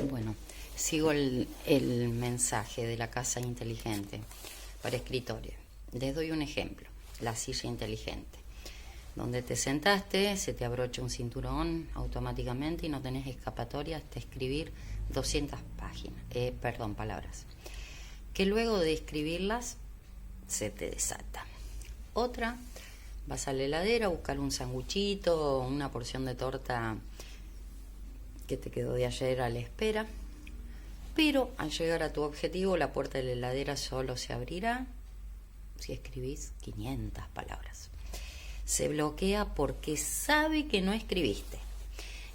Bueno, sigo el mensaje de la casa inteligente para escritorio. Les doy un ejemplo, la silla inteligente. Donde te sentaste, se te abrocha un cinturón automáticamente y no tenés escapatoria hasta escribir 200 palabras. Que luego de escribirlas se te desata. Otra, vas a la heladera a buscar un sanguchito, una porción de torta que te quedó de ayer a la espera, pero al llegar a tu objetivo la puerta de la heladera solo se abrirá si escribís 500 palabras. Se bloquea porque sabe que no escribiste.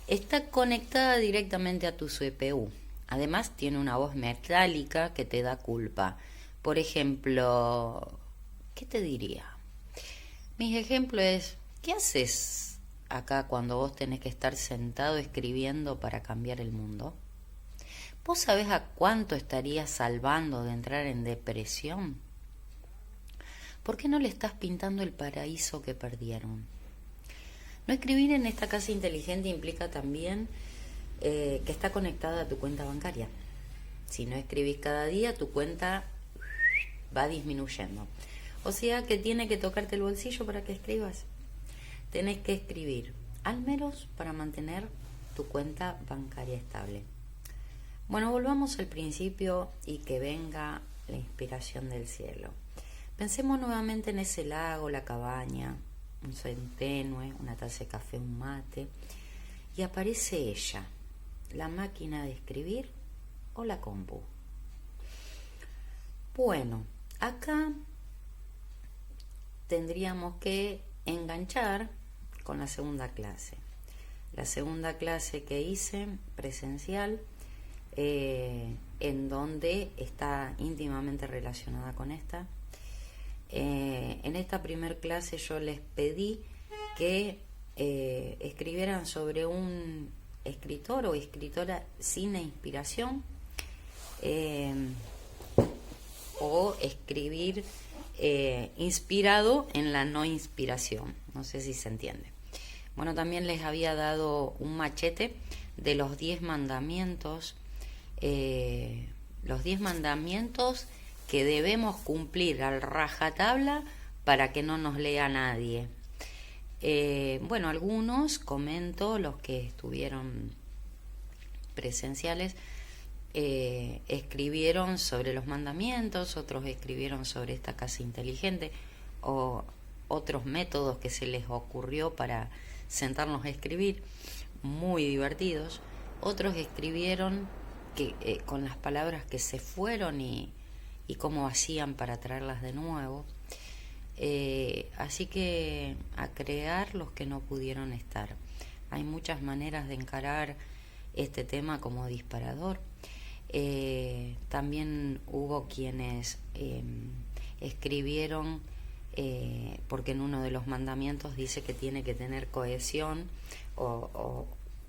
Está conectada directamente a tu CPU. Además tiene una voz metálica que te da culpa. Por ejemplo, ¿qué te diría? Mis ejemplos es, ¿qué haces acá cuando vos tenés que estar sentado escribiendo para cambiar el mundo? ¿Vos sabés a cuánto estarías salvando de entrar en depresión? ¿Por qué no le estás pintando el paraíso que perdieron? No escribir en esta casa inteligente implica también que está conectada a tu cuenta bancaria. Si no escribís cada día, tu cuenta va disminuyendo. O sea que tiene que tocarte el bolsillo para que escribas. Tenés que escribir, al menos para mantener tu cuenta bancaria estable. Bueno, volvamos al principio y que venga la inspiración del cielo. Pensemos nuevamente en ese lago, la cabaña, un sol tenue, una taza de café, un mate, y aparece ella, la máquina de escribir o la compu. Bueno, acá tendríamos que enganchar con la segunda clase. La segunda clase que hice, presencial, en donde está íntimamente relacionada con esta. En esta primer clase yo les pedí que escribieran sobre un escritor o escritora sin inspiración, o escribir inspirado en la no inspiración. No sé si se entiende. Bueno, también les había dado un machete de los 10 mandamientos, los 10 mandamientos que debemos cumplir al rajatabla para que no nos lea nadie. Bueno, algunos comento, los que estuvieron presenciales, escribieron sobre los mandamientos, otros escribieron sobre esta casa inteligente o otros métodos que se les ocurrió para sentarnos a escribir, muy divertidos. Otros escribieron con las palabras que se fueron y cómo hacían para traerlas de nuevo. Así que a crear los que no pudieron estar. Hay muchas maneras de encarar este tema como disparador. También hubo quienes escribieron, porque en uno de los mandamientos dice que tiene que tener cohesión o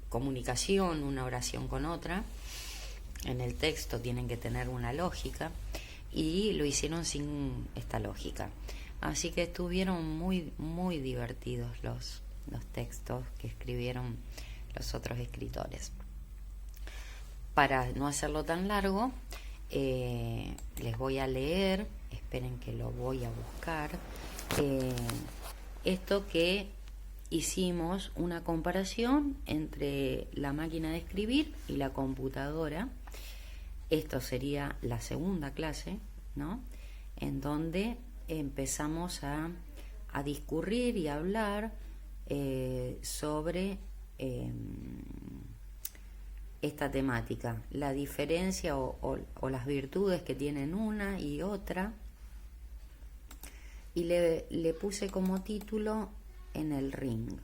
comunicación, una oración con otra. En el texto tienen que tener una lógica, y lo hicieron sin esta lógica. Así que estuvieron muy, muy divertidos los textos que escribieron los otros escritores. Para no hacerlo tan largo, les voy a leer, esperen que lo voy a buscar, esto que hicimos, una comparación entre la máquina de escribir y la computadora. Esto sería la segunda clase, ¿no? En donde empezamos a discurrir y a hablar sobre esta temática, la diferencia o las virtudes que tienen una y otra, y le puse como título En el ring.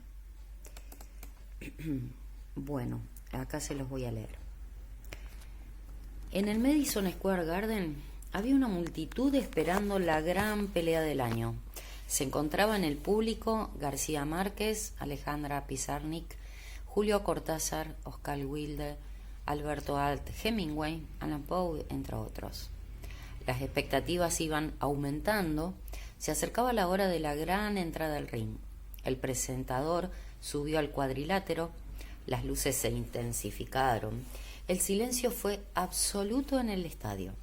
Bueno, acá se los voy a leer. En el Madison Square Garden había una multitud esperando la gran pelea del año. Se encontraba en el público García Márquez, Alejandra Pizarnik, Julio Cortázar, Oscar Wilde, Alberto Alt, Hemingway, Allan Poe, entre otros. Las expectativas iban aumentando. Se acercaba la hora de la gran entrada al ring. El presentador subió al cuadrilátero. Las luces se intensificaron. El silencio fue absoluto en el estadio.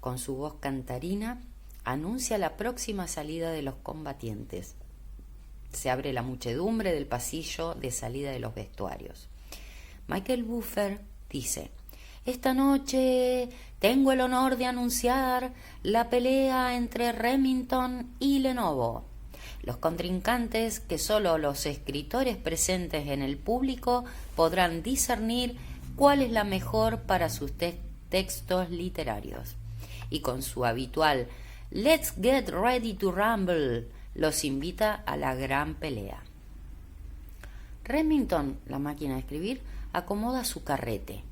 Con su voz cantarina, anuncia la próxima salida de los combatientes. Se abre la muchedumbre del pasillo de salida de los vestuarios. Michael Buffer dice: esta noche tengo el honor de anunciar la pelea entre Remington y Lenovo. Los contrincantes, que solo los escritores presentes en el público podrán discernir cuál es la mejor para sus textos literarios. Y con su habitual "Let's get ready to rumble", los invita a la gran pelea. Remington, la máquina de escribir, acomoda su carrete.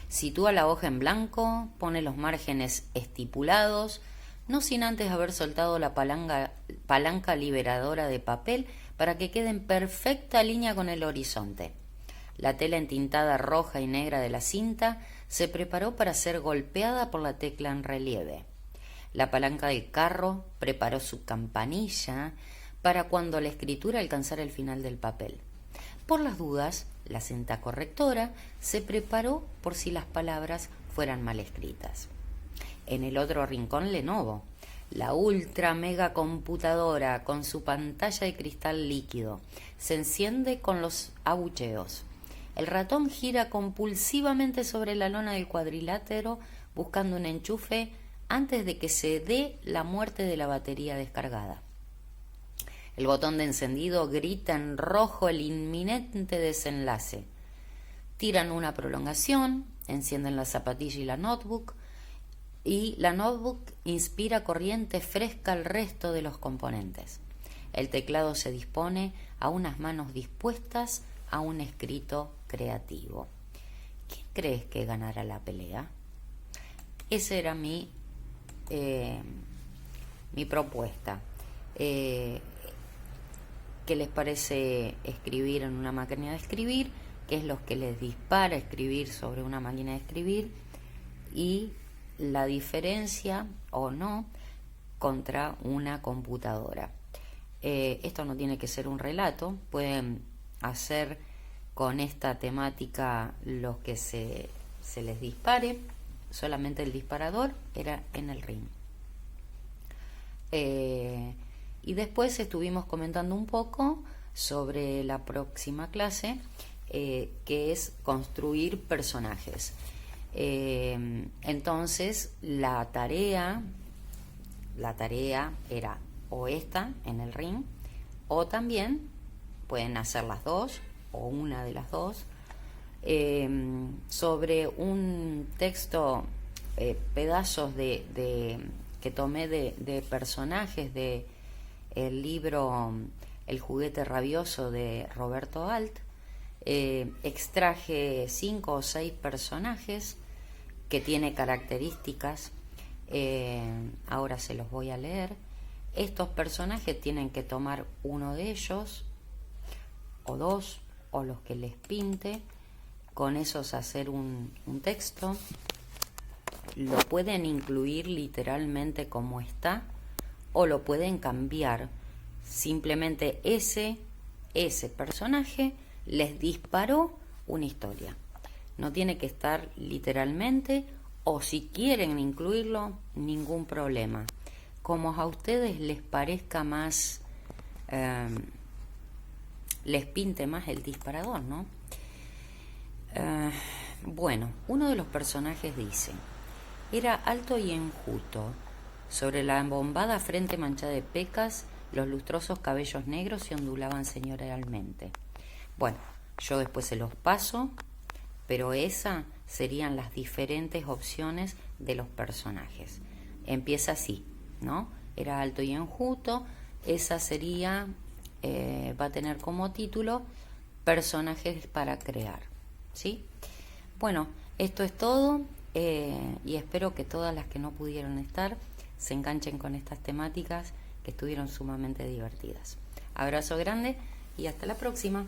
Sitúa la hoja en blanco, pone los márgenes estipulados, no sin antes haber soltado la palanca liberadora de papel para que quede en perfecta línea con el horizonte. La tela entintada roja y negra de la cinta se preparó para ser golpeada por la tecla en relieve. La palanca del carro preparó su campanilla para cuando la escritura alcanzara el final del papel. Por las dudas, la cinta correctora se preparó por si las palabras fueran mal escritas. En el otro rincón, Lenovo, la ultra mega computadora con su pantalla de cristal líquido, se enciende con los abucheos. El ratón gira compulsivamente sobre la lona del cuadrilátero buscando un enchufe antes de que se dé la muerte de la batería descargada. El botón de encendido grita en rojo el inminente desenlace. Tiran una prolongación, encienden la zapatilla y la notebook inspira corriente fresca al resto de los componentes. El teclado se dispone a unas manos dispuestas a un escrito creativo. ¿Quién crees que ganará la pelea? Esa era mi propuesta. ¿Qué les parece escribir en una máquina de escribir? ¿Qué es lo que les dispara escribir sobre una máquina de escribir? Y la diferencia o no contra una computadora. Esto no tiene que ser un relato, pueden hacer con esta temática lo que se les dispare, solamente el disparador era en el ring. Y después estuvimos comentando un poco sobre la próxima clase, que es construir personajes. Entonces la tarea era o esta en el ring, o también pueden hacer las dos o una de las dos, sobre un texto, pedazos que tomé de personajes de el libro El juguete rabioso de Roberto Alt. Extraje 5 o 6 personajes que tiene características, ahora se los voy a leer. Estos personajes tienen que tomar uno de ellos o dos o los que les pinte, con esos hacer un texto. Lo pueden incluir literalmente como está o lo pueden cambiar. Simplemente ese personaje les disparó una historia. No tiene que estar literalmente, o si quieren incluirlo, ningún problema. Como a ustedes les parezca más, les pinte más el disparador, ¿no? Bueno, uno de los personajes dice: era alto y enjuto, sobre la embombada frente manchada de pecas, los lustrosos cabellos negros se ondulaban señorialmente. Bueno, yo después se los paso, pero esas serían las diferentes opciones de los personajes. Empieza así, ¿no? Era alto y enjuto, esa sería, va a tener como título personajes para crear, ¿sí? Bueno, esto es todo, y espero que todas las que no pudieron estar se enganchen con estas temáticas que estuvieron sumamente divertidas. Abrazo grande y hasta la próxima.